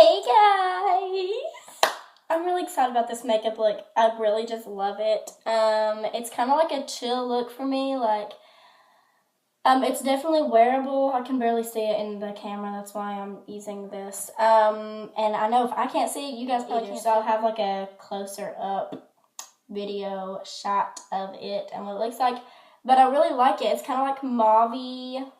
Hey guys! I'm really excited about this makeup look. I really just love it. It's kind of like a chill look for me. It's definitely wearable. I can barely see it in the camera. That's why I'm using this. And I know if I can't see it, you guys probably can't. So I'll have like a closer up video shot of it and what it looks like. But I really like it. It's kind of like mauve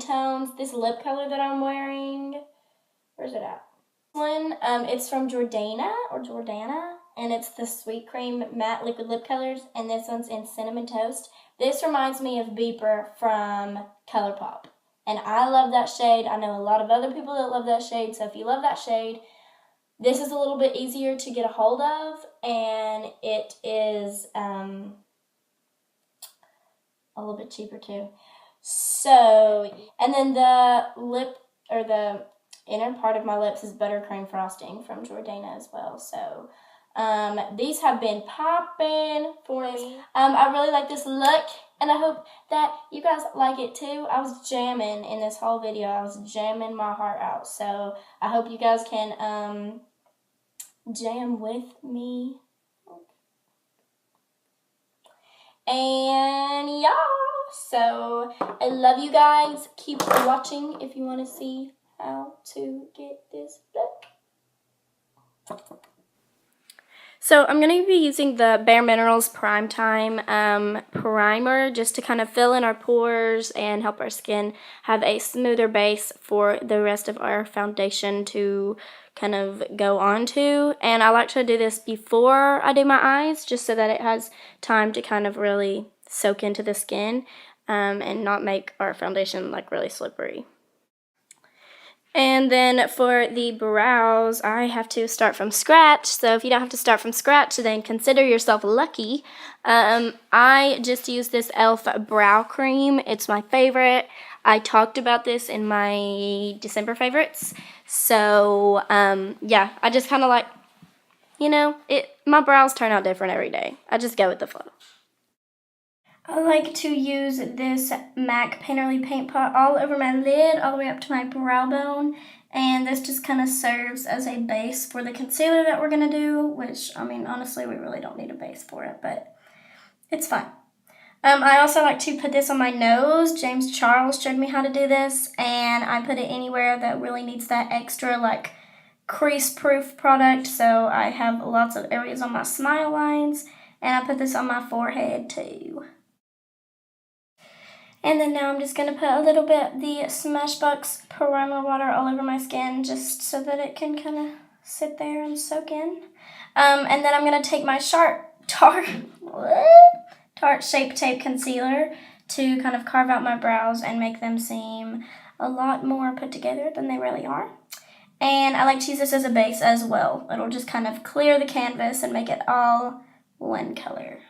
tones. This lip color that I'm wearing, where's it at? It's from Jordana, and it's the Sweet Cream Matte Liquid Lip Colors, and this one's in Cinnamon Toast. This reminds me of Beeper from ColourPop, and I love that shade. I know a lot of other people that love that shade, so if you love that shade, this is a little bit easier to get a hold of, and it is a little bit cheaper too. So, and then the lip, or the inner part of my lips is buttercream frosting from Jordana as well. So, these have been popping for me. I really like this look, and I hope that you guys like it too. I was jamming in this whole video. I was jamming my heart out. So, I hope you guys can jam with me. And yeah. So, I love you guys. Keep watching if you want to see how to get this look. So, I'm going to be using the Bare Minerals Prime Time primer just to kind of fill in our pores and help our skin have a smoother base for the rest of our foundation to kind of go on to. And I like to do this before I do my eyes just so that it has time to kind of really soak into the skin and not make our foundation like really slippery. And then for the brows, I have to start from scratch. So if you don't have to start from scratch, then consider yourself lucky. I just use this e.l.f. brow cream. It's my favorite. I talked about this in my December favorites. So yeah, I just kind of like, my brows turn out different every day. I just go with the flow. I like to use this MAC Painterly Paint Pot all over my lid, all the way up to my brow bone. And this just kind of serves as a base for the concealer that we're going to do, which, I mean, honestly, we really don't need a base for it, but it's fine. I also like to put this on my nose. James Charles showed me how to do this, and I put it anywhere that really needs that extra, like, crease-proof product. So I have lots of areas on my smile lines, and I put this on my forehead, too. And then now I'm just going to put a little bit of the Smashbox primer water all over my skin just so that it can kind of sit there and soak in. And then I'm going to take my Tarte Shape Tape Concealer to kind of carve out my brows and make them seem a lot more put together than they really are. And I like to use this as a base as well. It'll just kind of clear the canvas and make it all one color.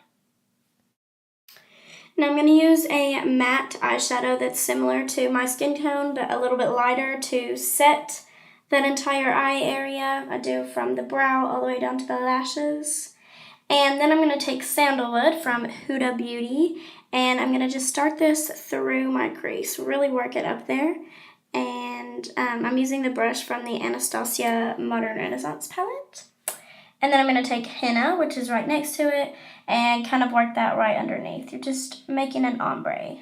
Now I'm going to use a matte eyeshadow that's similar to my skin tone, but a little bit lighter to set that entire eye area. I do from the brow all the way down to the lashes. And then I'm going to take Sandalwood from Huda Beauty, and I'm going to just start this through my crease, really work it up there. And I'm using the brush from the Anastasia Modern Renaissance palette. And then I'm going to take henna, which is right next to it, and kind of work that right underneath. You're just making an ombre.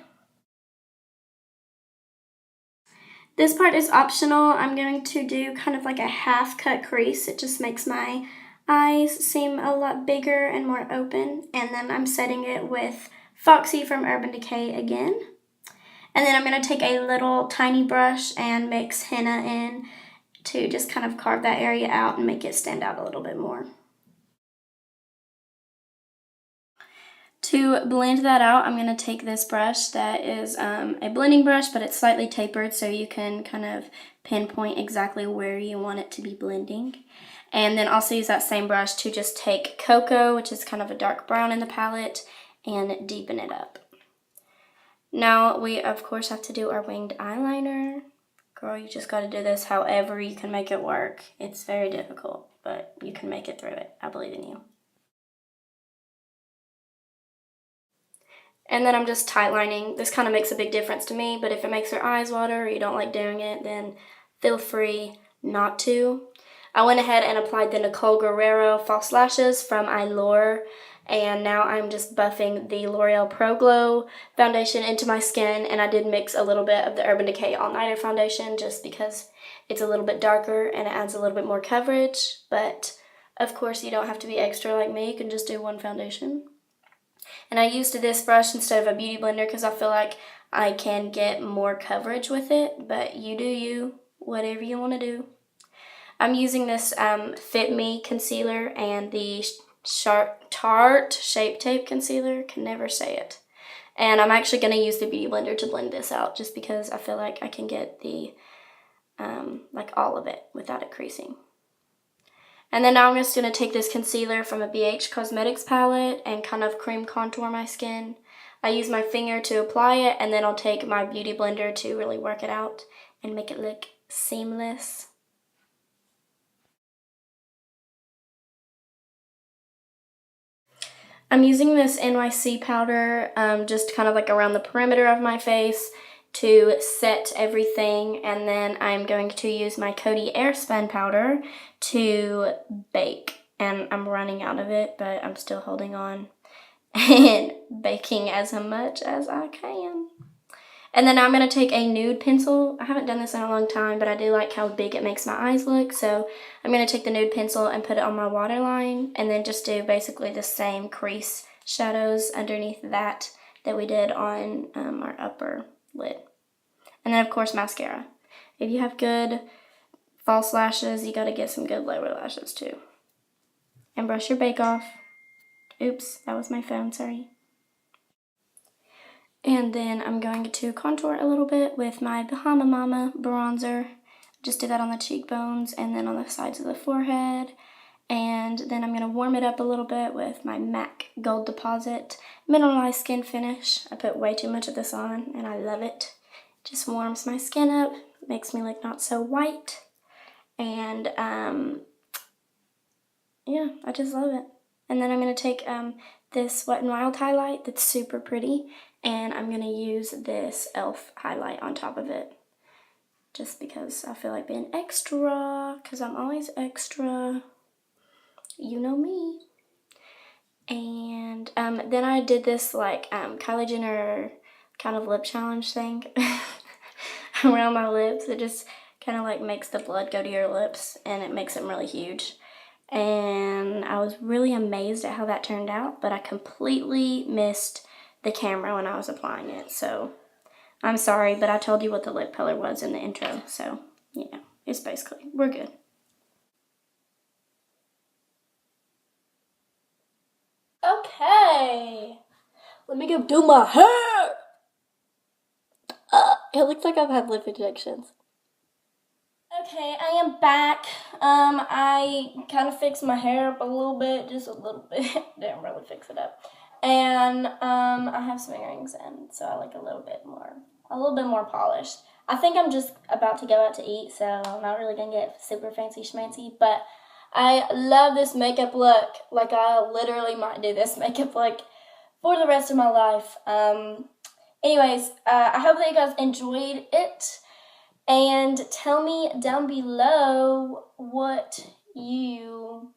This part is optional. I'm going to do kind of like a half-cut crease. It just makes my eyes seem a lot bigger and more open. And then I'm setting it with Foxy from Urban Decay again. And then I'm going to take a little tiny brush and mix henna in to just kind of carve that area out and make it stand out a little bit more. To blend that out, I'm going to take this brush that is a blending brush, but it's slightly tapered so you can kind of pinpoint exactly where you want it to be blending. And then also use that same brush to just take Cocoa, which is kind of a dark brown in the palette, and deepen it up. Now we, of course, have to do our winged eyeliner. Girl, you just got to do this however you can make it work. It's very difficult, but you can make it through it. I believe in you. And then I'm just tightlining. This kind of makes a big difference to me, but if it makes your eyes water or you don't like doing it, then feel free not to. I went ahead and applied the Nicole Guerrero false lashes from Allure, and now I'm just buffing the L'Oreal Pro Glow foundation into my skin, and I did mix a little bit of the Urban Decay All Nighter foundation just because it's a little bit darker and it adds a little bit more coverage, but of course you don't have to be extra like me, you can just do one foundation. And I used this brush instead of a beauty blender because I feel like I can get more coverage with it, but you do you, whatever you want to do. I'm using this Fit Me concealer and the Tarte Shape Tape concealer. Can never say it. And I'm actually going to use the beauty blender to blend this out just because I feel like I can get the, like all of it without it creasing. And then now I'm just going to take this concealer from a BH Cosmetics palette and kind of cream contour my skin. I use my finger to apply it, and then I'll take my beauty blender to really work it out and make it look seamless. I'm using this NYC powder just kind of like around the perimeter of my face to set everything, and then I'm going to use my Coty Airspun powder to bake, and I'm running out of it, but I'm still holding on and baking as much as I can. And then I'm going to take a nude pencil. I haven't done this in a long time, but I do like how big it makes my eyes look, so I'm going to take the nude pencil and put it on my waterline, and then just do basically the same crease shadows underneath that we did on our upper lid. And then of course mascara. If you have good false lashes, you got to get some good lower lashes too. And brush your bake off. Oops, that was my phone, sorry. And then I'm going to contour a little bit with my Bahama Mama bronzer. Just do that on the cheekbones and then on the sides of the forehead. And then I'm going to warm it up a little bit with my MAC Gold Deposit Mineralized Skin Finish. I put way too much of this on and I love it. Just warms my skin up, makes me look not so white. And yeah, I just love it. And then I'm going to take this Wet n Wild highlight that's super pretty, and I'm going to use this e.l.f. highlight on top of it. Just because I feel like being extra, because I'm always extra. You know me. And then I did this like Kylie Jenner kind of lip challenge thing around my lips. It just kind of like makes the blood go to your lips, and it makes them really huge. And I was really amazed at how that turned out, but I completely missed the camera when I was applying it, so I'm sorry, but I told you what the lip color was in the intro, so yeah, it's basically, we're good. Okay, let me go do my hair. It looks like I've had lip injections. Okay, I am back. I kind of fixed my hair up a little bit, just a little bit. Didn't really fix it up. And I have some earrings in, so I like a little bit more polished. I think I'm just about to go out to eat, so I'm not really gonna get super fancy schmancy, but I love this makeup look. Like, I literally might do this makeup look for the rest of my life. Anyways, I hope that you guys enjoyed it. And tell me down below what you,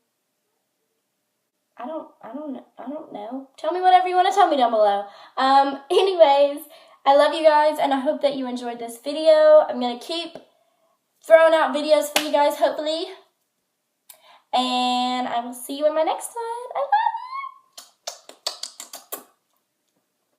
I don't know. Tell me whatever you want to tell me down below. Anyways, I love you guys, and I hope that you enjoyed this video. I'm going to keep throwing out videos for you guys, hopefully. And I will see you in my next one. I love you.